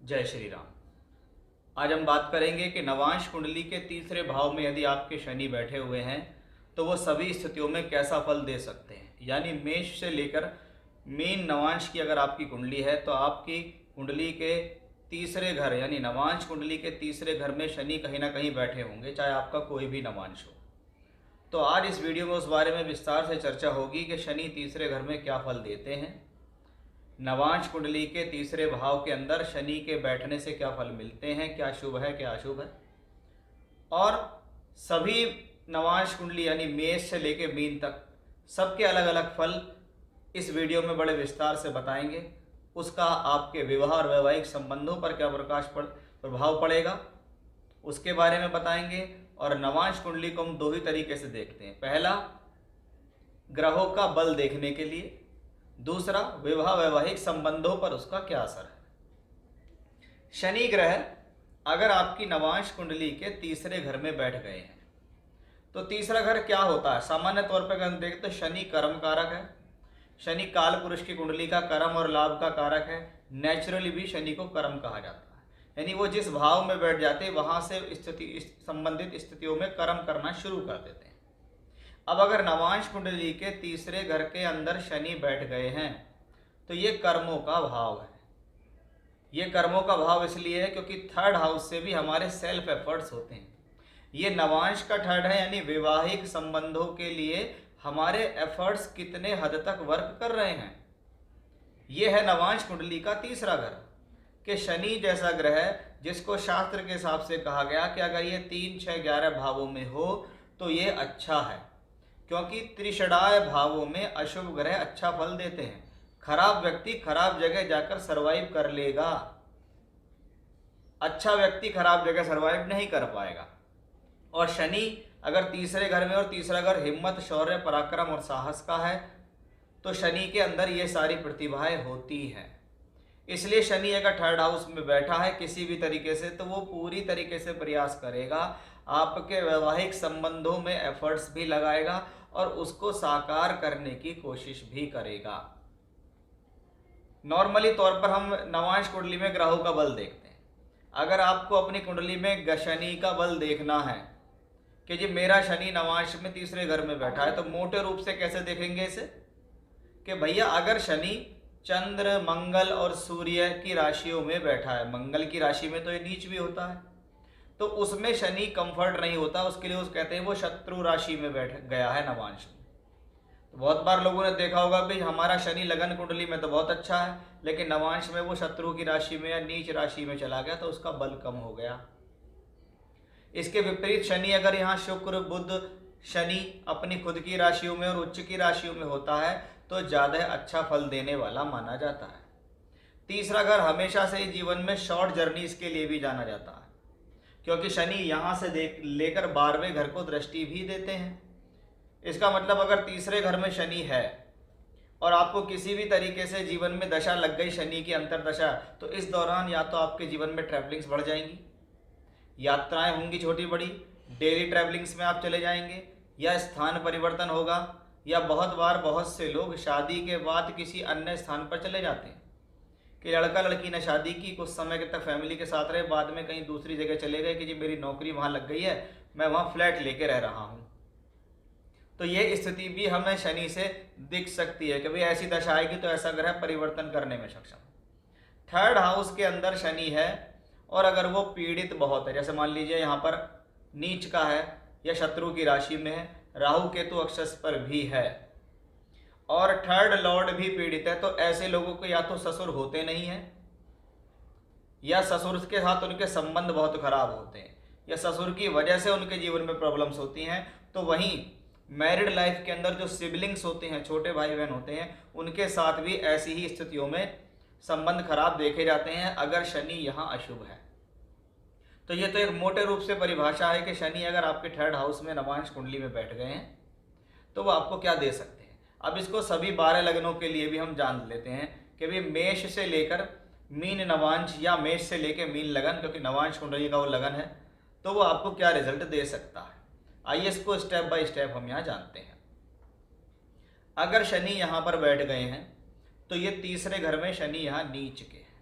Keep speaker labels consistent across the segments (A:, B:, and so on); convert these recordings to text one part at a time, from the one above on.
A: जय श्री राम। आज हम बात करेंगे कि नवांश कुंडली के तीसरे भाव में यदि आपके शनि बैठे हुए हैं तो वो सभी स्थितियों में कैसा फल दे सकते हैं। यानी मेष से लेकर मीन नवांश की अगर आपकी कुंडली है तो आपकी कुंडली के तीसरे घर यानी नवांश कुंडली के तीसरे घर में शनि कहीं ना कहीं बैठे होंगे, चाहे आपका कोई भी नवांश हो। तो आज इस वीडियो में उस बारे में विस्तार से चर्चा होगी कि शनि तीसरे घर में क्या फल देते हैं, नवांश कुंडली के तीसरे भाव के अंदर शनि के बैठने से क्या फल मिलते हैं, क्या शुभ है क्या अशुभ है, और सभी नवांश कुंडली यानी मेष से लेकर मीन तक सबके अलग अलग फल इस वीडियो में बड़े विस्तार से बताएंगे। उसका आपके विवाह और वैवाहिक संबंधों पर क्या प्रभाव पड़ेगा उसके बारे में बताएंगे। और नवांश कुंडली को हम दो ही तरीके से देखते हैं, पहला ग्रहों का बल देखने के लिए, दूसरा विवाह वैवाहिक संबंधों पर उसका क्या असर है। शनि ग्रह अगर आपकी नवांश कुंडली के तीसरे घर में बैठ गए हैं तो तीसरा घर क्या होता है। सामान्य तौर पर अगर हम देखें तो शनि कर्म कारक है। शनि काल पुरुष की कुंडली का कर्म और लाभ का कारक है। नेचुरली भी शनि को कर्म कहा जाता है, यानी वो जिस भाव में बैठ जाते हैं वहां से संबंधित स्थितियों में कर्म करना शुरू कर देते हैं। अब अगर नवांश कुंडली के तीसरे घर के अंदर शनि बैठ गए हैं तो ये कर्मों का भाव है। ये कर्मों का भाव इसलिए है क्योंकि थर्ड हाउस से भी हमारे सेल्फ एफर्ट्स होते हैं। ये नवांश का थर्ड है, यानी वैवाहिक संबंधों के लिए हमारे एफर्ट्स कितने हद तक वर्क कर रहे हैं। ये है नवांश कुंडली का तीसरा घर कि शनि जैसा ग्रह जिसको शास्त्र के हिसाब से कहा गया कि अगर ये 3, 6, 11 भावों में हो तो ये अच्छा है, क्योंकि त्रिषडाय भावों में अशुभ ग्रह अच्छा फल देते हैं। खराब व्यक्ति खराब जगह जाकर सरवाइव कर लेगा, अच्छा व्यक्ति खराब जगह सरवाइव नहीं कर पाएगा। और शनि अगर तीसरे घर में, और तीसरा घर हिम्मत, शौर्य, पराक्रम और साहस का है, तो शनि के अंदर ये सारी प्रतिभाएं होती हैं। इसलिए शनि अगर थर्ड हाउस में बैठा है किसी भी तरीके से तो वो पूरी तरीके से प्रयास करेगा, आपके वैवाहिक संबंधों में एफर्ट्स भी लगाएगा और उसको साकार करने की कोशिश भी करेगा। नॉर्मली तौर पर हम नवांश कुंडली में ग्रहों का बल देखते हैं। अगर आपको अपनी कुंडली में शनि का बल देखना है कि जी मेरा शनि नवांश में तीसरे घर में बैठा है, तो मोटे रूप से कैसे देखेंगे इसे कि भैया अगर शनि चंद्र, मंगल और सूर्य की राशियों में बैठा है, मंगल की राशि में तो ये नीच भी होता है, तो उसमें शनि कंफर्ट नहीं होता, उसके लिए उस कहते हैं वो शत्रु राशि में बैठ गया है नवांश में। तो बहुत बार लोगों ने देखा होगा भाई हमारा शनि लगन कुंडली में तो बहुत अच्छा है, लेकिन नवांश में वो शत्रु की राशि में या नीच राशि में चला गया तो उसका बल कम हो गया। इसके विपरीत शनि अगर यहाँ शुक्र, बुध, शनि अपनी खुद की राशियों में और उच्च की राशियों में होता है तो ज़्यादा अच्छा फल देने वाला माना जाता है। तीसरा घर हमेशा से ही जीवन में शॉर्ट जर्नीज के लिए भी जाना जाता है, क्योंकि शनि यहाँ से लेकर 12वें घर को दृष्टि भी देते हैं। इसका मतलब अगर तीसरे घर में शनि है और आपको किसी भी तरीके से जीवन में दशा लग गई शनि की अंतरदशा, तो इस दौरान या तो आपके जीवन में ट्रैवलिंग्स बढ़ जाएंगी, यात्राएं होंगी छोटी बड़ी, डेली ट्रैवलिंग्स में आप चले जाएंगे, या स्थान परिवर्तन होगा, या बहुत बार बहुत से लोग शादी के बाद किसी अन्य स्थान पर चले जाते हैं कि लड़का लड़की ने शादी की, कुछ समय तक फैमिली के साथ रहे, बाद में कहीं दूसरी जगह चले गए कि जी मेरी नौकरी वहाँ लग गई है, मैं वहाँ फ्लैट लेके रह रहा हूँ। तो ये स्थिति भी हमें शनि से दिख सकती है कि भाई ऐसी दशा आएगी तो ऐसा ग्रह परिवर्तन करने में सक्षम। थर्ड हाउस के अंदर शनि है और अगर वो पीड़ित बहुत है, जैसे मान लीजिए यहाँ पर नीच का है या शत्रु की राशि में है, राहु केतु अक्षस पर भी है और थर्ड लॉर्ड भी पीड़ित है, तो ऐसे लोगों को या तो ससुर होते नहीं है, या ससुर के साथ उनके संबंध बहुत खराब होते हैं, या ससुर की वजह से उनके जीवन में प्रॉब्लम्स होती हैं। तो वहीं मैरिड लाइफ के अंदर जो सिबलिंग्स होते हैं, छोटे भाई बहन होते हैं, उनके साथ भी ऐसी ही स्थितियों में संबंध खराब देखे जाते हैं अगर शनि यहाँ अशुभ है। तो ये तो एक मोटे रूप से परिभाषा है कि शनि अगर आपके थर्ड हाउस में नवांश कुंडली में बैठ गए हैं तो वो आपको क्या दे सकते हैं। अब इसको सभी 12 लग्नों के लिए भी हम जान लेते हैं कि भाई मेष से लेकर मीन नवांश या मेष से लेकर मीन लगन, क्योंकि नवांश कुंडली का वो लगन है, तो वो आपको क्या रिजल्ट दे सकता है। आइए इसको स्टेप बाय स्टेप हम यहाँ जानते हैं। अगर शनि यहाँ पर बैठ गए हैं तो ये तीसरे घर में शनि यहाँ नीच के हैं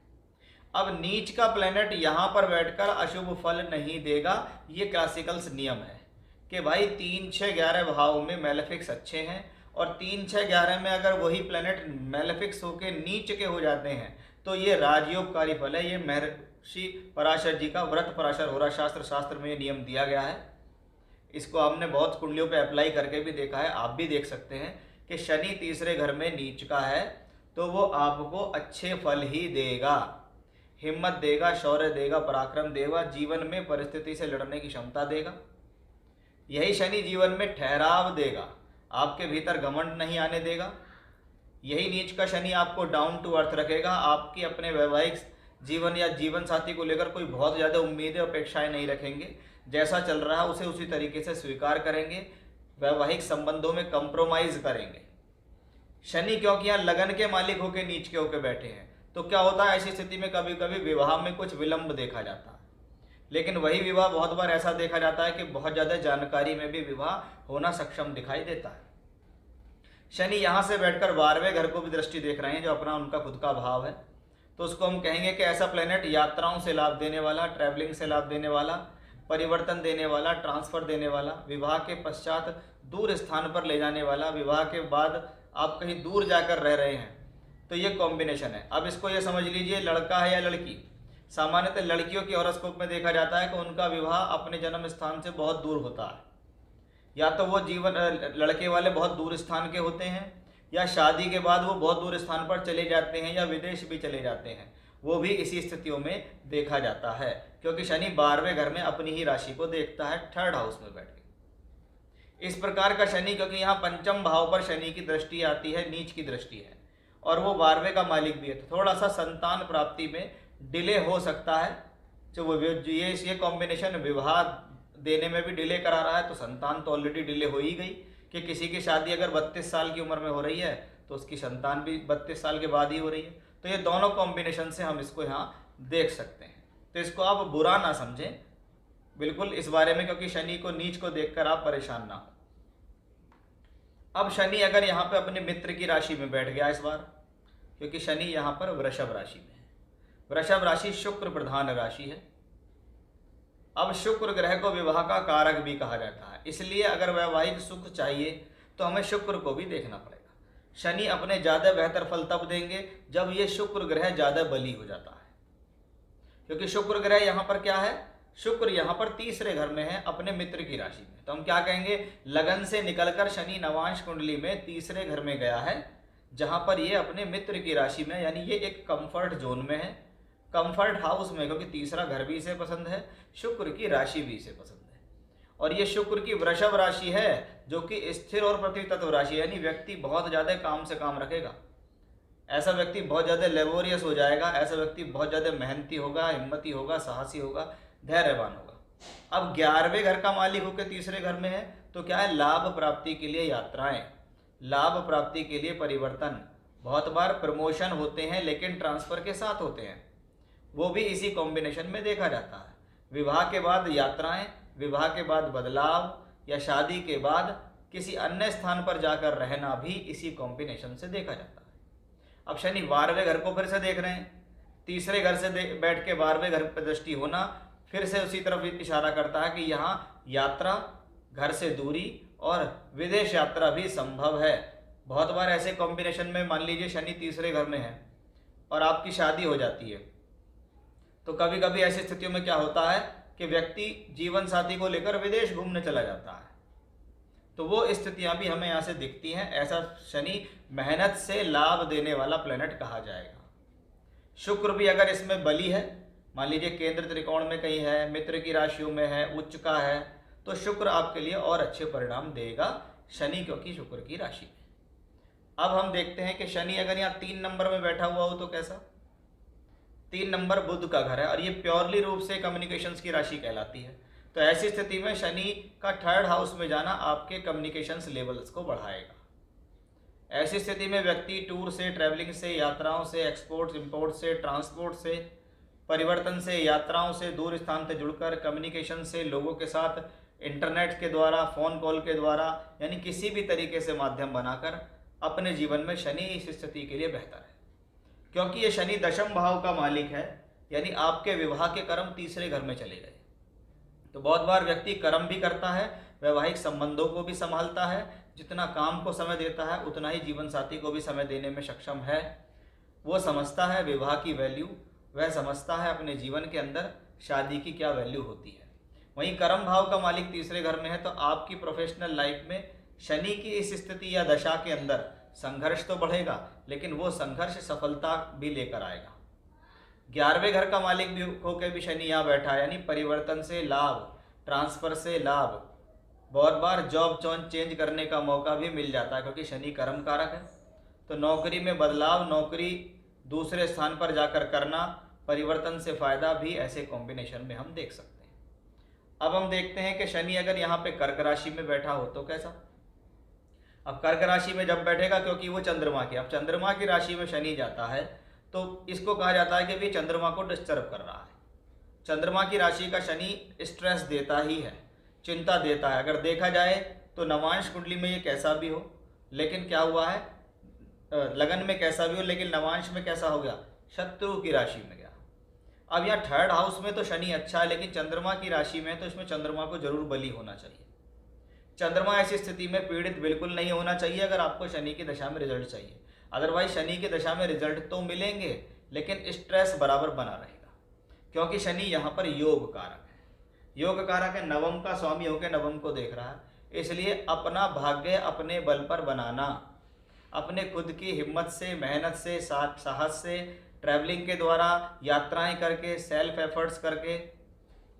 A: अब नीच का प्लेनेट यहाँ पर बैठकर अशुभ फल नहीं देगा, ये क्लासिकल्स नियम है कि भाई 3, 6, 11 भाव में मेलेफिक्स अच्छे हैं, और 3, 6, 11 में अगर वही प्लेनेट मेलेफिक्स होके नीच के हो जाते हैं तो ये राजयोगकारी फल है। ये महर्षि पराशर जी का व्रत पराशर होरा शास्त्र में ये नियम दिया गया है। इसको हमने बहुत कुंडलियों पे अप्लाई करके भी देखा है, आप भी देख सकते हैं कि शनि तीसरे घर में नीच का है तो वो आपको अच्छे फल ही देगा, हिम्मत देगा, शौर्य देगा, पराक्रम देगा, जीवन में परिस्थिति से लड़ने की क्षमता देगा। यही शनि जीवन में ठहराव देगा, आपके भीतर घमंड नहीं आने देगा। यही नीच का शनि आपको डाउन टू अर्थ रखेगा, आपकी अपने वैवाहिक जीवन या जीवन साथी को लेकर कोई बहुत ज़्यादा उम्मीदें अपेक्षाएं नहीं रखेंगे, जैसा चल रहा है उसे उसी तरीके से स्वीकार करेंगे, वैवाहिक संबंधों में कंप्रोमाइज करेंगे। शनि क्योंकि यहाँ लगन के मालिक होकर नीच के होकर बैठे हैं, तो क्या होता है ऐसी स्थिति में कभी कभी विवाह में कुछ विलंब देखा जाता है, लेकिन वही विवाह बहुत बार ऐसा देखा जाता है कि बहुत ज़्यादा जानकारी में भी विवाह होना सक्षम दिखाई देता है। शनि यहाँ से बैठकर 12वें घर को भी दृष्टि देख रहे हैं जो अपना उनका खुद का भाव है, तो उसको हम कहेंगे कि ऐसा प्लेनेट यात्राओं से लाभ देने वाला, ट्रैवलिंग से लाभ देने वाला, परिवर्तन देने वाला, ट्रांसफर देने वाला, विवाह के पश्चात दूर स्थान पर ले जाने वाला, विवाह के बाद आप कहीं दूर जाकर रह रहे हैं, तो ये कॉम्बिनेशन है। अब इसको ये समझ लीजिए लड़का है या लड़की। सामान्यतः लड़कियों की हॉरोस्कोप में देखा जाता है कि उनका विवाह अपने जन्म स्थान से बहुत दूर होता है, या तो वो जीवन लड़के वाले बहुत दूर स्थान के होते हैं, या शादी के बाद वो बहुत दूर स्थान पर चले जाते हैं या विदेश भी चले जाते हैं, वो भी इसी स्थितियों में देखा जाता है, क्योंकि शनि 12वें घर में अपनी ही राशि को देखता है 3rd हाउस में बैठ के। इस प्रकार का शनि, क्योंकि यहाँ पंचम भाव पर शनि की दृष्टि आती है, नीच की दृष्टि है, और वो 12वें का मालिक भी है, तो थोड़ा सा संतान प्राप्ति में डिले हो सकता है। जो वो ये कॉम्बिनेशन विवाह देने में भी डिले करा रहा है, तो संतान तो ऑलरेडी डिले हो ही गई कि किसी की शादी अगर 32 साल की उम्र में हो रही है तो उसकी संतान भी 32 साल के बाद ही हो रही है। तो ये दोनों कॉम्बिनेशन से हम इसको यहाँ देख सकते हैं, तो इसको आप बुरा ना समझें बिल्कुल इस बारे में, क्योंकि शनि को नीच को देखकर आप परेशान ना हो। अब शनि अगर यहाँ पे अपने मित्र की राशि में बैठ गया इस बार, क्योंकि शनि यहाँ पर वृषभ राशि में है। वृषभ राशि शुक्र प्रधान राशि है। अब शुक्र ग्रह को विवाह का कारक भी कहा जाता है, इसलिए अगर वैवाहिक सुख चाहिए तो हमें शुक्र को भी देखना पड़ेगा। शनि अपने ज़्यादा बेहतर फल तब देंगे जब ये शुक्र ग्रह ज़्यादा बली हो जाता है, क्योंकि शुक्र ग्रह यहाँ पर क्या है, शुक्र यहाँ पर तीसरे घर में है अपने मित्र की राशि में। तो हम क्या कहेंगे, लगन से निकलकर शनि नवांश कुंडली में तीसरे घर में गया है, जहाँ पर ये अपने मित्र की राशि में, यानी ये एक कंफर्ट जोन में है, कंफर्ट हाउस में, क्योंकि तीसरा घर भी इसे पसंद है, शुक्र की राशि भी इसे पसंद है। और ये शुक्र की वृषभ राशि है जो कि स्थिर और पृथ्वी तत्व राशि, यानी व्यक्ति बहुत ज़्यादा काम से काम रखेगा, ऐसा व्यक्ति बहुत ज़्यादा लेबोरियस हो जाएगा, ऐसा व्यक्ति बहुत ज़्यादा मेहनती होगा, हिम्मती होगा, साहसी होगा, धैर्यवान होगा। अब 11वें घर का मालिक होकर तीसरे घर में है, तो क्या है, लाभ प्राप्ति के लिए यात्राएं, लाभ प्राप्ति के लिए परिवर्तन, बहुत बार प्रमोशन होते हैं लेकिन ट्रांसफर के साथ होते हैं, वो भी इसी कॉम्बिनेशन में देखा जाता है। विवाह के बाद यात्राएं, विवाह के बाद बदलाव या शादी के बाद किसी अन्य स्थान पर जाकर रहना भी इसी कॉम्बिनेशन से देखा जाता है। अब शनि 12वें घर को फिर से देख रहे हैं, तीसरे घर से बैठ के 12वें घर पर दृष्टि होना फिर से उसी तरफ इशारा करता है कि यहाँ यात्रा, घर से दूरी और विदेश यात्रा भी संभव है। बहुत बार ऐसे कॉम्बिनेशन में मान लीजिए शनि तीसरे घर में है और आपकी शादी हो जाती है, तो कभी कभी ऐसी स्थितियों में क्या होता है कि व्यक्ति जीवन साथी को लेकर विदेश घूमने चला जाता है, तो वो स्थितियां भी हमें यहाँ से दिखती हैं। ऐसा शनि मेहनत से लाभ देने वाला प्लेनेट कहा जाएगा। शुक्र भी अगर इसमें बली है, मान लीजिए केंद्र त्रिकोण में कहीं है, मित्र की राशियों में है, उच्च का है, तो शुक्र आपके लिए और अच्छे परिणाम देगा शनि, क्योंकि शुक्र की राशि में। अब हम देखते हैं कि शनि अगर यहाँ 3 नंबर में बैठा हुआ हो तो कैसा। 3 नंबर बुध का घर है और ये प्योरली रूप से कम्युनिकेशंस की राशि कहलाती है, तो ऐसी स्थिति में शनि का 3rd हाउस में जाना आपके कम्युनिकेशंस लेवल्स को बढ़ाएगा। ऐसी स्थिति में व्यक्ति टूर से, ट्रैवलिंग से, यात्राओं से, एक्सपोर्ट इंपोर्ट से, ट्रांसपोर्ट से, परिवर्तन से, यात्राओं से, दूर स्थान से जुड़कर, कम्युनिकेशन से, लोगों के साथ इंटरनेट के द्वारा, फ़ोन कॉल के द्वारा, यानी किसी भी तरीके से माध्यम बनाकर अपने जीवन में शनि इस स्थिति के लिए बेहतर है, क्योंकि ये शनि 10वें भाव का मालिक है, यानी आपके विवाह के कर्म तीसरे घर में चले गए। तो बहुत बार व्यक्ति कर्म भी करता है, वैवाहिक संबंधों को भी संभालता है, जितना काम को समय देता है उतना ही जीवन साथी को भी समय देने में सक्षम है। वो समझता है विवाह की वैल्यू, वह समझता है अपने जीवन के अंदर शादी की क्या वैल्यू होती है। वहीं कर्म भाव का मालिक तीसरे घर में है तो आपकी प्रोफेशनल लाइफ में शनि की इस स्थिति या दशा के अंदर संघर्ष तो बढ़ेगा, लेकिन वो संघर्ष सफलता भी लेकर आएगा। 11वें घर का मालिक भी होकर भी शनि यहाँ बैठा है, यानी परिवर्तन से लाभ, ट्रांसफर से लाभ, बहुत बार जॉब चेंज करने का मौका भी मिल जाता है क्योंकि शनि कर्म कारक है। तो नौकरी में बदलाव, नौकरी दूसरे स्थान पर जाकर करना, परिवर्तन से फायदा भी ऐसे कॉम्बिनेशन में हम देख सकते हैं। अब हम देखते हैं कि शनि अगर यहाँ पे कर्क राशि में बैठा हो तो कैसा। अब कर्क राशि में जब बैठेगा, क्योंकि वो चंद्रमा की, अब चंद्रमा की राशि में शनि जाता है तो इसको कहा जाता है कि भी चंद्रमा को डिस्टर्ब कर रहा है। चंद्रमा की राशि का शनि स्ट्रेस देता ही है, चिंता देता है। अगर देखा जाए तो नवांश कुंडली में ये कैसा भी हो, लेकिन क्या हुआ है, लगन में कैसा भी हो, लेकिन नवांश में कैसा हो गया, शत्रु की राशि में गया। अब यहाँ थर्ड हाउस में तो शनि अच्छा है, लेकिन चंद्रमा की राशि में तो इसमें चंद्रमा को जरूर बली होना चाहिए। चंद्रमा ऐसी स्थिति में पीड़ित बिल्कुल नहीं होना चाहिए अगर आपको शनि की दशा में रिजल्ट चाहिए। अदरवाइज शनि की दशा में रिजल्ट तो मिलेंगे, लेकिन स्ट्रेस बराबर बना रहेगा, क्योंकि शनि यहाँ पर योग कारक है। योग कारक है, नवम का स्वामी होकर नवम को देख रहा है, इसलिए अपना भाग्य अपने बल पर बनाना, अपने खुद की हिम्मत से, मेहनत से, साहस से, ट्रैवलिंग के द्वारा, यात्राएं करके, सेल्फ एफर्ट्स करके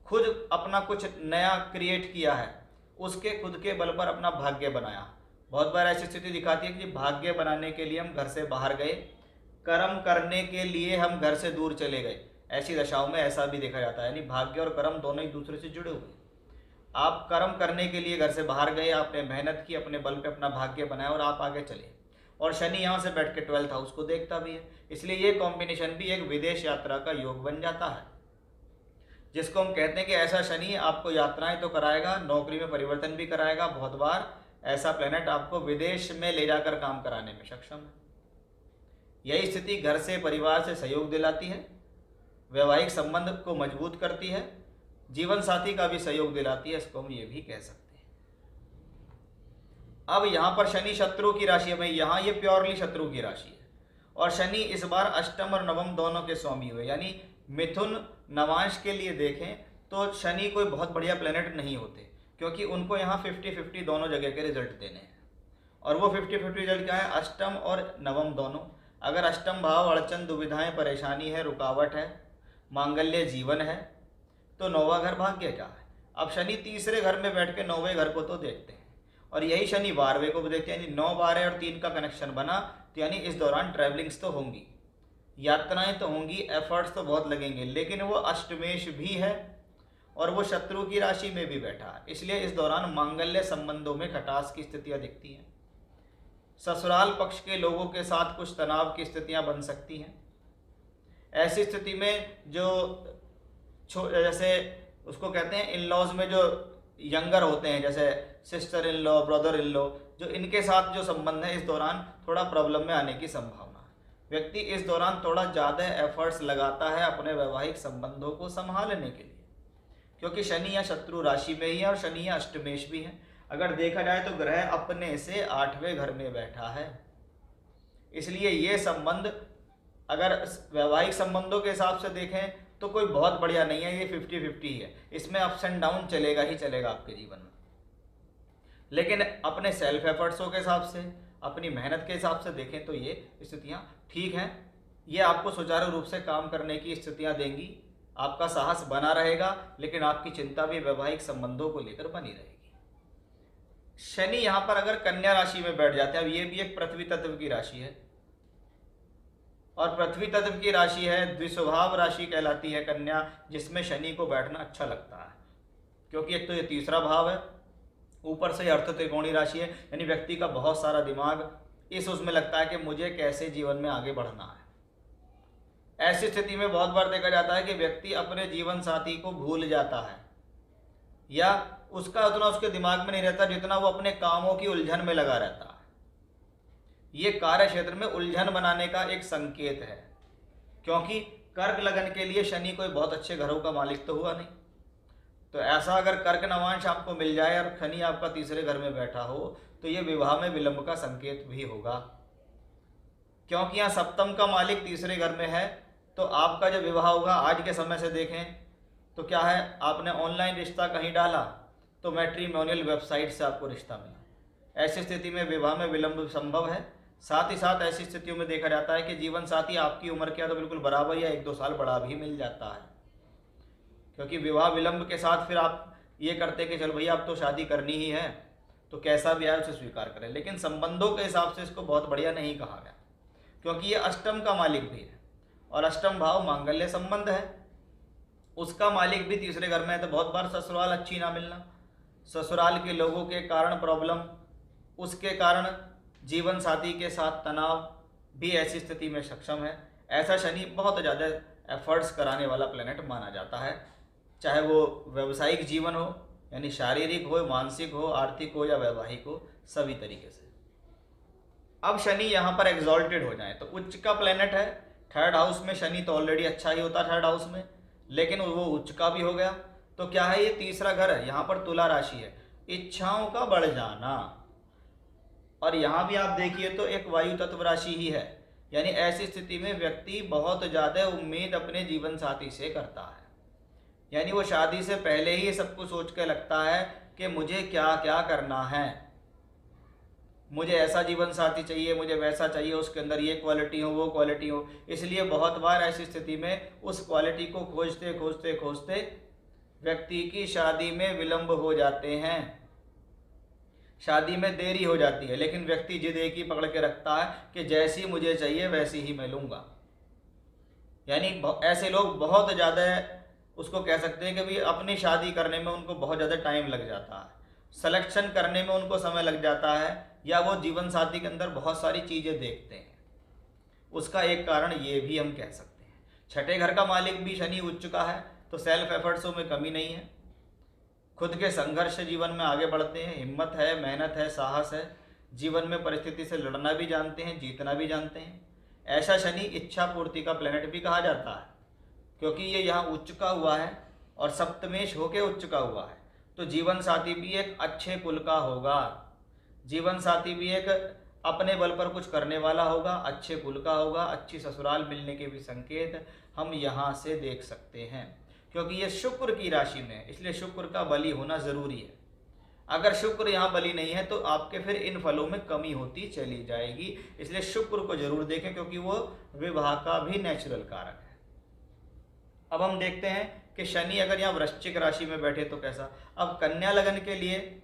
A: खुद अपना कुछ नया क्रिएट किया है, उसके खुद के बल पर अपना भाग्य बनाया। बहुत बार ऐसी स्थिति दिखाती है कि भाग्य बनाने के लिए हम घर से बाहर गए, कर्म करने के लिए हम घर से दूर चले गए। ऐसी दशाओं में ऐसा भी देखा जाता है, यानी भाग्य और कर्म दोनों एक दूसरे से जुड़े हुए। आप कर्म करने के लिए घर से बाहर गए, आपने मेहनत की, अपने बल पे अपना भाग्य बनाया और आप आगे चले, और शनि यहाँ से बैठ के 12th हाउस को देखता भी है, इसलिए ये कॉम्बिनेशन भी एक विदेश यात्रा का योग बन जाता है, जिसको हम कहते हैं कि ऐसा शनि आपको यात्राएं तो कराएगा, नौकरी में परिवर्तन भी कराएगा। बहुत बार ऐसा प्लेनेट आपको विदेश में ले जाकर काम कराने में सक्षम है। यही स्थिति घर से, परिवार से सहयोग दिलाती है, वैवाहिक संबंध को मजबूत करती है, जीवन साथी का भी सहयोग दिलाती है, इसको हम ये भी कह सकते हैं। अब यहाँ पर शनि शत्रु की राशि में, यहाँ ये प्योरली शत्रु की राशि है, और शनि इस बार अष्टम और नवम दोनों के स्वामी हुए, यानी मिथुन नवांश के लिए देखें तो शनि कोई बहुत बढ़िया प्लेनेट नहीं होते, क्योंकि उनको यहाँ 50-50 दोनों जगह के रिजल्ट देने हैं। और वो 50-50 रिजल्ट क्या है, अष्टम और नवम दोनों। अगर अष्टम भाव अड़चन, दुविधाएं, परेशानी है, रुकावट है, मांगल्य जीवन है, तो नौवां घर भाग्य क्या है। अब शनि तीसरे घर में बैठ के 9वें घर को तो देखते हैं, और यही शनि 12वें को भी देखते हैं, यानी 9, 12 और 3 का कनेक्शन बना, तो यानी इस दौरान ट्रैवलिंग्स तो होंगी, यात्राएं तो होंगी, एफर्ट्स तो बहुत लगेंगे, लेकिन वो अष्टमेश भी है और वो शत्रु की राशि में भी बैठा है, इसलिए इस दौरान मांगल्य संबंधों में खटास की स्थितियां दिखती हैं। ससुराल पक्ष के लोगों के साथ कुछ तनाव की स्थितियां बन सकती हैं। ऐसी स्थिति में जो जैसे उसको कहते हैं इन लॉज में जो यंगर होते हैं, जैसे sister in law, brother in law, जो इनके साथ जो संबंध है, इस दौरान थोड़ा प्रॉब्लम में आने की संभावना है। व्यक्ति इस दौरान थोड़ा ज़्यादा एफर्ट्स लगाता है अपने वैवाहिक संबंधों को संभालने के लिए, क्योंकि शनि या शत्रु राशि में ही है और शनि या अष्टमेश भी है। अगर देखा जाए तो ग्रह अपने से 8वें घर में बैठा है, इसलिए ये संबंध अगर वैवाहिक संबंधों के हिसाब से देखें तो कोई बहुत बढ़िया नहीं है, ये 50-50 है, इसमें अप्स एंड डाउन चलेगा ही चलेगा आपके जीवन में। लेकिन अपने सेल्फ एफर्ट्सों के हिसाब से, अपनी मेहनत के हिसाब से देखें तो ये स्थितियाँ ठीक हैं, ये आपको सुचारू रूप से काम करने की स्थितियाँ देंगी, आपका साहस बना रहेगा, लेकिन आपकी चिंता भी वैवाहिक संबंधों को लेकर बनी रहेगी। शनि यहाँ पर अगर कन्या राशि में बैठ जाते हैं, अब ये भी एक पृथ्वी तत्व की राशि है, और पृथ्वी तत्व की राशि है, द्विस्वभाव राशि कहलाती है कन्या, जिसमें शनि को बैठना अच्छा लगता है, क्योंकि एक तो ये तीसरा भाव है, ऊपर से अर्थ त्रिकोणी राशि है, यानी व्यक्ति का बहुत सारा दिमाग इस उसमें लगता है कि मुझे कैसे जीवन में आगे बढ़ना है। ऐसी स्थिति में बहुत बार देखा जाता है कि व्यक्ति अपने जीवन साथी को भूल जाता है, या उसका उतना उसके दिमाग में नहीं रहता जितना वो अपने कामों की उलझन में लगा रहता है। ये कार्य क्षेत्र में उलझन बनाने का एक संकेत है, क्योंकि कर्क लगन के लिए शनि कोई बहुत अच्छे घरों का मालिक तो हुआ नहीं। तो ऐसा अगर कर्क नवांश आपको मिल जाए और शनि आपका तीसरे घर में बैठा हो तो ये विवाह में विलंब का संकेत भी होगा, क्योंकि यहाँ सप्तम का मालिक तीसरे घर में है। तो आपका जो विवाह होगा, आज के समय से देखें तो क्या है, आपने ऑनलाइन रिश्ता कहीं डाला तो मैट्रिमोनियल वेबसाइट से आपको रिश्ता मिला। ऐसी स्थिति में विवाह में विलंब संभव है। साथ ही साथ ऐसी स्थितियों में देखा जाता है कि जीवन साथी आपकी उम्र के तो बिल्कुल बराबर या 1-2 साल बड़ा भी मिल जाता है, क्योंकि विवाह विलंब के साथ फिर आप ये करते कि चल भैया अब तो शादी करनी ही है, तो कैसा भी आए उसे स्वीकार करें। लेकिन संबंधों के हिसाब से इसको बहुत बढ़िया नहीं कहा गया, क्योंकि ये अष्टम का मालिक भी है और अष्टम भाव मांगल्य संबंध है, उसका मालिक भी तीसरे घर में है। तो बहुत बार ससुराल अच्छी ना मिलना, ससुराल के लोगों के कारण प्रॉब्लम, उसके कारण जीवन साथी के साथ तनाव भी ऐसी स्थिति में सक्षम है। ऐसा शनि बहुत ज़्यादा एफर्ट्स कराने वाला प्लेनेट माना जाता है, चाहे वो व्यावसायिक जीवन हो, यानी शारीरिक हो, मानसिक हो, आर्थिक हो या वैवाहिक हो, सभी तरीके से। अब शनि यहाँ पर एग्जॉल्टेड हो जाए तो उच्च का प्लेनेट है, थर्ड हाउस में शनि तो ऑलरेडी अच्छा ही होता थर्ड हाउस में, लेकिन वो उच्च का भी हो गया। तो क्या है, ये तीसरा घर है, यहाँ पर तुला राशि है, इच्छाओं का बढ़ जाना। और यहाँ भी आप देखिए तो एक वायु तत्व राशि ही है, यानी ऐसी स्थिति में व्यक्ति बहुत ज़्यादा उम्मीद अपने जीवन साथी से करता है, यानी वो शादी से पहले ही सब कुछ सोच के लगता है कि मुझे क्या क्या करना है, मुझे ऐसा जीवन साथी चाहिए, मुझे वैसा चाहिए, उसके अंदर ये क्वालिटी हो, वो क्वालिटी हो। इसलिए बहुत बार ऐसी स्थिति में उस क्वालिटी को खोजते खोजते खोजते व्यक्ति की शादी में विलंब हो जाते हैं, शादी में देरी हो जाती है। लेकिन व्यक्ति जिद एक ही पकड़ के रखता है कि जैसी मुझे चाहिए वैसी ही मैं लूँगा। यानी ऐसे लोग बहुत ज़्यादा, उसको कह सकते हैं कि भाई अपनी शादी करने में उनको बहुत ज़्यादा टाइम लग जाता है, सिलेक्शन करने में उनको समय लग जाता है, या वो जीवन साथी के अंदर बहुत सारी चीज़ें देखते हैं। उसका एक कारण ये भी हम कह सकते हैं। छठे घर का मालिक भी शनि उच्च का है, तो सेल्फ एफर्ट्सों में कमी नहीं है, खुद के संघर्ष से जीवन में आगे बढ़ते हैं, हिम्मत है, मेहनत है, साहस है, जीवन में परिस्थिति से लड़ना भी जानते हैं, जीतना भी जानते हैं। ऐसा शनि इच्छा पूर्ति का प्लेनेट भी कहा जाता है, क्योंकि ये यहाँ उच्च का हुआ है और सप्तमेश होके उच्च का हुआ है। तो जीवन साथी भी एक अच्छे कुल का होगा, जीवन साथी भी एक अपने बल पर कुछ करने वाला होगा, अच्छे कुल का होगा, अच्छी ससुराल मिलने के भी संकेत हम यहाँ से देख सकते हैं, क्योंकि ये शुक्र की राशि में है, इसलिए शुक्र का बली होना जरूरी है। अगर शुक्र यहाँ बली नहीं है तो आपके फिर इन फलों में कमी होती चली जाएगी। इसलिए शुक्र को जरूर देखें, क्योंकि वो विवाह का भी नेचुरल कारक है। अब हम देखते हैं कि शनि अगर यहाँ वृश्चिक राशि में बैठे तो कैसा। अब कन्या लगन के लिए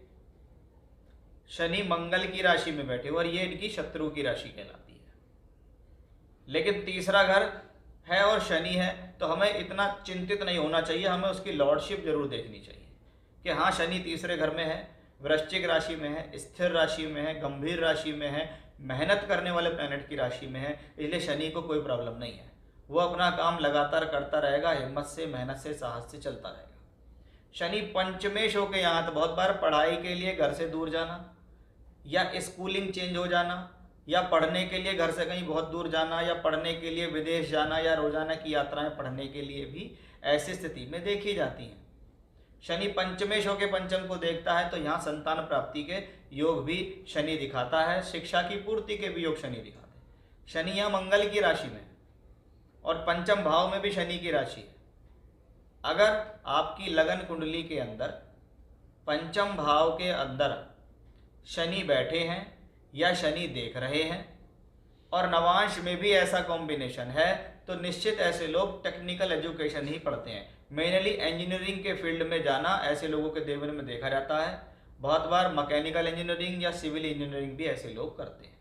A: शनि मंगल की राशि में बैठे और ये इनकी शत्रु की राशि कहलाती है, लेकिन तीसरा घर है और शनि है, तो हमें इतना चिंतित नहीं होना चाहिए, हमें उसकी लॉर्डशिप जरूर देखनी चाहिए कि हाँ शनि तीसरे घर में है, वृश्चिक राशि में है, स्थिर राशि में है, गंभीर राशि में है, मेहनत करने वाले प्लैनेट की राशि में है, इसलिए शनि को कोई प्रॉब्लम नहीं है, वो अपना काम लगातार करता रहेगा, हिम्मत से, मेहनत से, साहस से चलता रहेगा। शनि पंचमेश होकर यहाँ, तो बहुत बार पढ़ाई के लिए घर से दूर जाना या स्कूलिंग चेंज हो जाना या पढ़ने के लिए घर से कहीं बहुत दूर जाना या पढ़ने के लिए विदेश जाना या रोजाना की यात्राएं पढ़ने के लिए भी ऐसी स्थिति में देखी जाती हैं। शनि पंचमेश होकर पंचम को देखता है, तो यहाँ संतान प्राप्ति के योग भी शनि दिखाता है, शिक्षा की पूर्ति के भी योग शनि दिखाते हैं। शनि यहाँ मंगल की राशि में और पंचम भाव में भी शनि की राशि है। अगर आपकी लगन कुंडली के अंदर पंचम भाव के अंदर शनि बैठे हैं या शनि देख रहे हैं और नवांश में भी ऐसा कॉम्बिनेशन है, तो निश्चित ऐसे लोग टेक्निकल एजुकेशन ही पढ़ते हैं। मेनली इंजीनियरिंग के फील्ड में जाना ऐसे लोगों के जीवन में देखा जाता है। बहुत बार मैकेनिकल इंजीनियरिंग या सिविल इंजीनियरिंग भी ऐसे लोग करते हैं।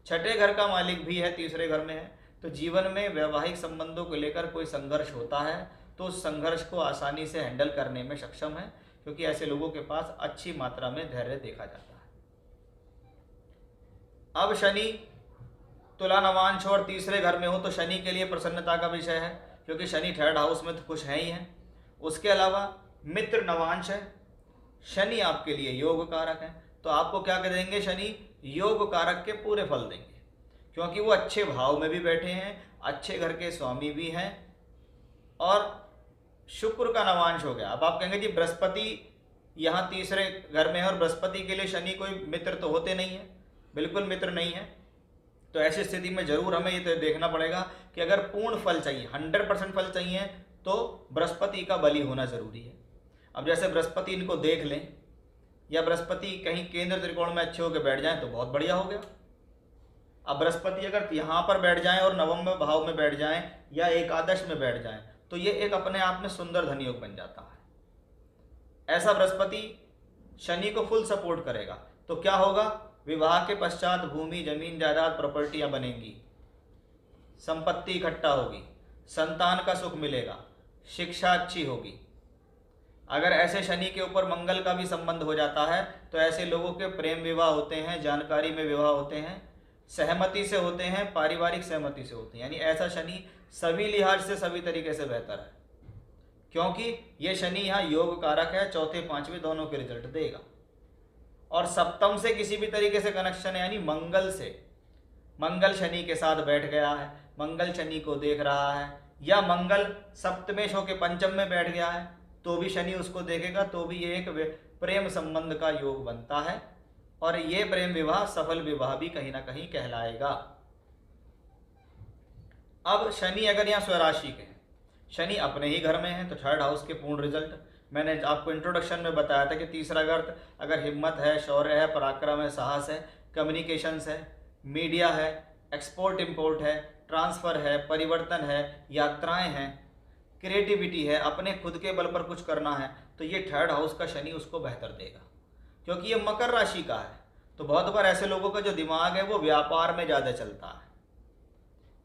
A: छठे घर का मालिक भी है, तीसरे घर में है, तो जीवन में वैवाहिक संबंधों को लेकर कोई संघर्ष होता है तो उस संघर्ष को आसानी से हैंडल करने में सक्षम है, क्योंकि ऐसे लोगों के पास अच्छी मात्रा में धैर्य देखा जाता है। अब शनि तुला नवांश और तीसरे घर में हो तो शनि के लिए प्रसन्नता का विषय है, क्योंकि शनि थर्ड हाउस में तो खुश है ही है। उसके अलावा मित्र नवांश है, शनि आपके लिए योग कारक है, तो आपको क्या करेंगे, शनि योग कारक के पूरे फल देंगे, क्योंकि वो अच्छे भाव में भी बैठे हैं, अच्छे घर के स्वामी भी हैं, और शुक्र का नवांश हो गया। अब आप कहेंगे जी बृहस्पति यहाँ तीसरे घर में है और बृहस्पति के लिए शनि कोई मित्र तो होते नहीं है, बिल्कुल मित्र नहीं है। तो ऐसी स्थिति में जरूर हमें ये तो देखना पड़ेगा कि अगर पूर्ण फल चाहिए, 100% फल चाहिए, तो बृहस्पति का बलि होना जरूरी है। अब जैसे बृहस्पति इनको देख लें या बृहस्पति कहीं केंद्र त्रिकोण में अच्छे होकर बैठ जाएं तो बहुत बढ़िया हो गया। अब बृहस्पति अगर यहाँ पर बैठ जाएं और नवम भाव में बैठ जाएं या एकादश में बैठ जाएं तो ये एक अपने आप में सुंदर धन योग बन जाता है। ऐसा बृहस्पति शनि को फुल सपोर्ट करेगा तो क्या होगा, विवाह के पश्चात भूमि, जमीन, जायदाद, प्रॉपर्टियां बनेंगी, संपत्ति इकट्ठा होगी, संतान का सुख मिलेगा, शिक्षा अच्छी होगी। अगर ऐसे शनि के ऊपर मंगल का भी संबंध हो जाता है तो ऐसे लोगों के प्रेम विवाह होते हैं, जानकारी में विवाह होते हैं, सहमति से होते हैं, पारिवारिक सहमति से होते हैं। यानी ऐसा शनि सभी लिहाज से, सभी तरीके से बेहतर है, क्योंकि ये शनि यहाँ योग कारक है, चौथे पांचवें दोनों के रिजल्ट देगा। और सप्तम से किसी भी तरीके से कनेक्शन है, यानी मंगल से, मंगल शनि के साथ बैठ गया है, मंगल शनि को देख रहा है, या मंगल सप्तमेश होकर पंचम में बैठ गया है तो भी शनि उसको देखेगा, तो भी ये एक प्रेम संबंध का योग बनता है और ये प्रेम विवाह सफल विवाह भी कहीं ना कहीं कहलाएगा। अब शनि अगर यहाँ स्वराशि के हैं, शनि अपने ही घर में है, तो थर्ड हाउस के पूर्ण रिजल्ट। मैंने आपको इंट्रोडक्शन में बताया था कि तीसरा घर अगर हिम्मत है, शौर्य है, पराक्रम है, साहस है, कम्युनिकेशंस है, मीडिया है, एक्सपोर्ट इंपोर्ट है, ट्रांसफ़र है, परिवर्तन है, यात्राएं हैं, क्रिएटिविटी है, अपने खुद के बल पर कुछ करना है, तो ये थर्ड हाउस का शनि उसको बेहतर देगा। क्योंकि ये मकर राशि का है तो बहुत बार ऐसे लोगों का जो दिमाग है वो व्यापार में ज़्यादा चलता है,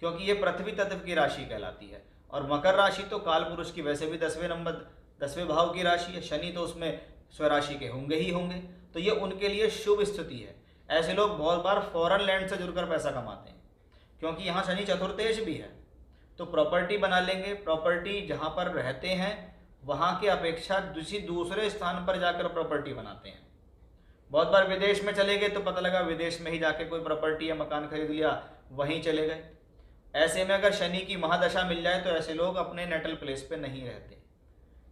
A: क्योंकि ये पृथ्वी तत्व की राशि कहलाती है। और मकर राशि तो काल पुरुष की वैसे भी 10वें भाव की राशि है, शनि तो उसमें स्वराशि के होंगे ही होंगे, तो ये उनके लिए शुभ स्थिति है। ऐसे लोग बहुत बार फॉरेन लैंड से जुड़कर पैसा कमाते हैं, क्योंकि यहाँ शनि चतुर्थेश भी है, तो प्रॉपर्टी बना लेंगे। प्रॉपर्टी जहाँ पर रहते हैं वहाँ की अपेक्षा दूसरे स्थान पर जाकर प्रॉपर्टी बनाते हैं। बहुत बार विदेश में चले गए तो पता लगा विदेश में ही जाके कोई प्रॉपर्टी या मकान खरीद लिया, वहीं चले गए। ऐसे में अगर शनि की महादशा मिल जाए तो ऐसे लोग अपने नेटल प्लेस पे नहीं रहते,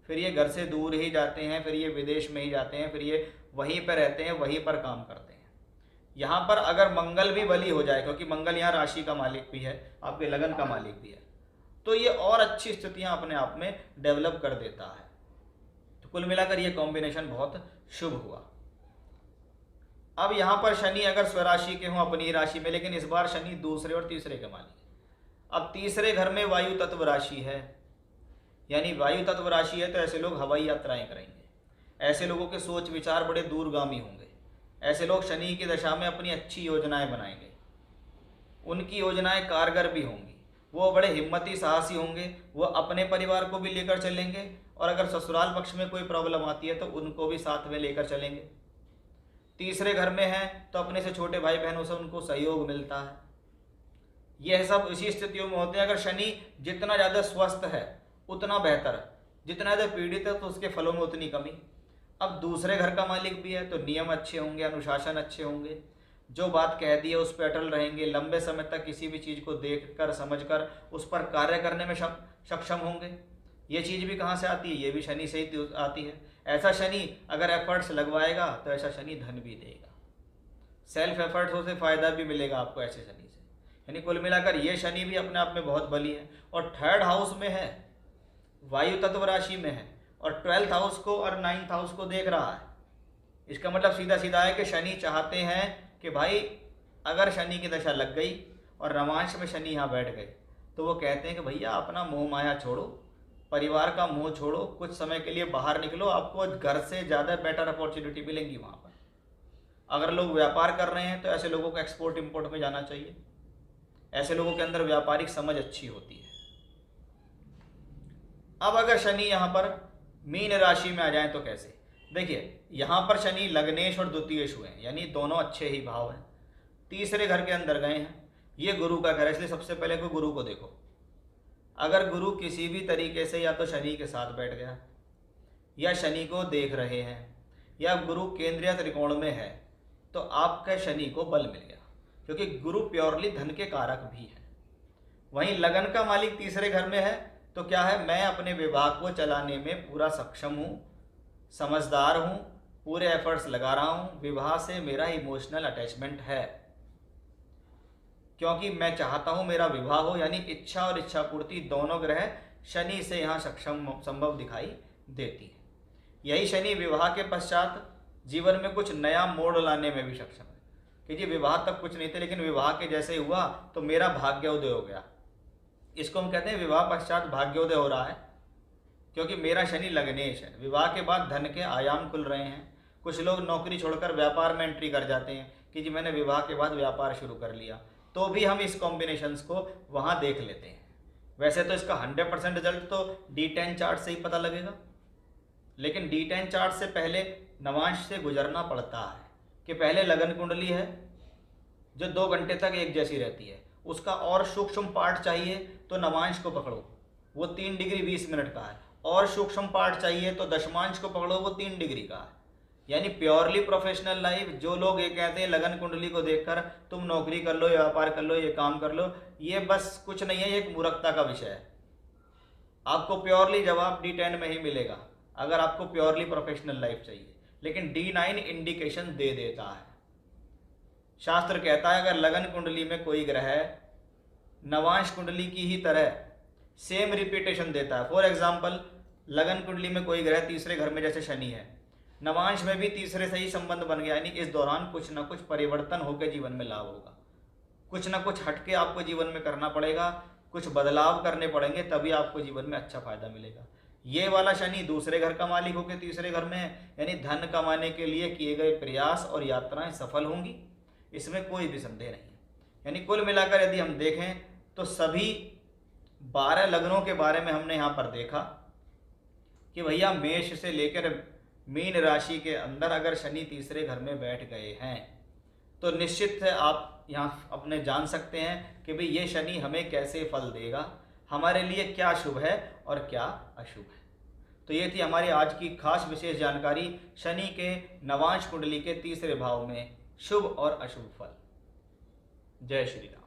A: फिर ये घर से दूर ही जाते हैं, फिर ये विदेश में ही जाते हैं, फिर ये वहीं पर रहते हैं, वहीं पर काम करते हैं। यहाँ पर अगर मंगल भी बली हो जाए, क्योंकि मंगल यहाँ राशि का मालिक भी है, आपके लगन का मालिक भी है, तो ये और अच्छी स्थितियाँ अपने आप में डेवलप कर देता है। तो कुल मिलाकर ये कॉम्बिनेशन बहुत शुभ हुआ। अब यहाँ पर शनि अगर स्वराशि के हों अपनी राशि में, लेकिन इस बार शनि दूसरे और तीसरे के मालिक। अब तीसरे घर में वायु तत्व राशि है, यानी वायु तत्व राशि है तो ऐसे लोग हवाई यात्राएं करेंगे, ऐसे लोगों के सोच विचार बड़े दूरगामी होंगे, ऐसे लोग शनि की दशा में अपनी अच्छी योजनाएं बनाएंगे, उनकी योजनाएं कारगर भी होंगी, वो बड़े हिम्मती साहसी होंगे, वो अपने परिवार को भी लेकर चलेंगे और अगर ससुराल पक्ष में कोई प्रॉब्लम आती है तो उनको भी साथ में लेकर चलेंगे। तीसरे घर में है तो अपने से छोटे भाई बहनों से उनको सहयोग मिलता है। यह सब इसी स्थितियों में होते हैं। अगर शनि जितना ज़्यादा स्वस्थ है उतना बेहतर है, जितना ज़्यादा पीड़ित है तो उसके फलों में उतनी कमी। अब दूसरे घर का मालिक भी है तो नियम अच्छे होंगे, अनुशासन अच्छे होंगे, जो बात कह दी है उस पर अटल रहेंगे, लंबे समय तक किसी भी चीज़ को देख कर समझ कर उस पर कार्य करने में सक्षम होंगे। ये चीज़ भी कहाँ से आती है, ये भी शनि से ही आती है। ऐसा शनि अगर एफर्ट्स लगवाएगा तो ऐसा शनि धन भी देगा, सेल्फ एफर्ट्स से फ़ायदा भी मिलेगा आपको ऐसे शनि से। यानी कुल मिलाकर ये शनि भी अपने आप में बहुत बली है और थर्ड हाउस में है, वायु तत्व राशि में है और 12th हाउस को और 9th हाउस को देख रहा है। इसका मतलब सीधा सीधा है कि शनि चाहते हैं कि भाई अगर शनि की दशा लग गई और नवांश में शनि यहाँ बैठ गए तो वो कहते हैं कि भैया अपना मोह माया छोड़ो, परिवार का मोह छोड़ो, कुछ समय के लिए बाहर निकलो, आपको घर से ज़्यादा बेटर अपॉर्चुनिटी मिलेंगी वहाँ पर। अगर लोग व्यापार कर रहे हैं तो ऐसे लोगों को एक्सपोर्ट इंपोर्ट में जाना चाहिए, ऐसे लोगों के अंदर व्यापारिक समझ अच्छी होती है। अब अगर शनि यहाँ पर मीन राशि में आ जाए तो कैसे, देखिए यहाँ पर शनि लग्नेश और द्वितीयेश हुए हैं, यानी दोनों अच्छे ही भाव हैं, तीसरे घर के अंदर गए हैं, ये गुरु का घर है। इसलिए सबसे पहले कोई गुरु को देखो, अगर गुरु किसी भी तरीके से या तो शनि के साथ बैठ गया या शनि को देख रहे हैं या गुरु केंद्रीय त्रिकोण में है तो आपके शनि को बल मिल गया, क्योंकि गुरु प्योरली धन के कारक भी है। वहीं लगन का मालिक तीसरे घर में है तो क्या है, मैं अपने विवाह को चलाने में पूरा सक्षम हूँ, समझदार हूँ, पूरे एफर्ट्स लगा रहा हूँ, विवाह से मेरा इमोशनल अटैचमेंट है, क्योंकि मैं चाहता हूँ मेरा विवाह हो। यानी इच्छा और इच्छा पूर्ति दोनों ग्रह शनि से यहाँ सक्षम संभव दिखाई देती है। यही शनि विवाह के पश्चात जीवन में कुछ नया मोड़ लाने में भी सक्षम है कि जी विवाह तक कुछ नहीं थे, लेकिन विवाह के जैसे ही हुआ तो मेरा भाग्योदय हो गया। इसको हम कहते हैं विवाह पश्चात भाग्योदय हो रहा है, क्योंकि मेरा शनि लग्नेश है। विवाह के बाद धन के आयाम खुल रहे हैं। कुछ लोग नौकरी छोड़कर व्यापार में एंट्री कर जाते हैं कि जी मैंने विवाह के बाद व्यापार शुरू कर लिया, तो भी हम इस कॉम्बिनेशंस को वहाँ देख लेते हैं। वैसे तो इसका 100% रिजल्ट तो D10 चार्ट से ही पता लगेगा, लेकिन D10 चार्ट से पहले नवांश से गुजरना पड़ता है कि पहले लगन कुंडली है जो 2 घंटे तक एक जैसी रहती है, उसका और सूक्ष्म पार्ट चाहिए तो नवांश को पकड़ो, वो 3 डिग्री 20 मिनट का है। और सूक्ष्म पार्ट चाहिए तो दशमांश को पकड़ो, वो 3 डिग्री का है। यानी प्योरली प्रोफेशनल लाइफ, जो लोग ये कहते हैं लगन कुंडली को देखकर तुम नौकरी कर लो, व्यापार कर लो, ये काम कर लो, ये बस कुछ नहीं है, ये एक मूर्खता का विषय है। आपको प्योरली जवाब D10 में ही मिलेगा अगर आपको प्योरली प्रोफेशनल लाइफ चाहिए, लेकिन D9 इंडिकेशन दे देता है। शास्त्र कहता है अगर लगन कुंडली में कोई ग्रह नवांश कुंडली की ही तरह सेम रिपीटेशन देता है, फॉर एग्जाम्पल लगन कुंडली में कोई ग्रह तीसरे घर में जैसे शनि है, नवांश में भी तीसरे से ही संबंध बन गया, यानी इस दौरान कुछ ना कुछ परिवर्तन होकर जीवन में लाभ होगा, कुछ ना कुछ हटके आपको जीवन में करना पड़ेगा, कुछ बदलाव करने पड़ेंगे, तभी आपको जीवन में अच्छा फायदा मिलेगा। ये वाला शनि दूसरे घर का मालिक होकर तीसरे घर में है, यानी धन कमाने के लिए किए गए प्रयास और यात्राएं सफल होंगी, इसमें कोई भी संदेह नहीं है। यानी कुल मिलाकर यदि हम देखें तो सभी 12 लग्नों के बारे में हमने यहाँ पर देखा कि भैया मेष से लेकर मीन राशि के अंदर अगर शनि तीसरे घर में बैठ गए हैं तो निश्चित है आप यहाँ अपने जान सकते हैं कि भाई ये शनि हमें कैसे फल देगा, हमारे लिए क्या शुभ है और क्या अशुभ है। तो ये थी हमारी आज की खास विशेष जानकारी शनि के नवांश कुंडली के तीसरे भाव में शुभ और अशुभ फल। जय श्री राम।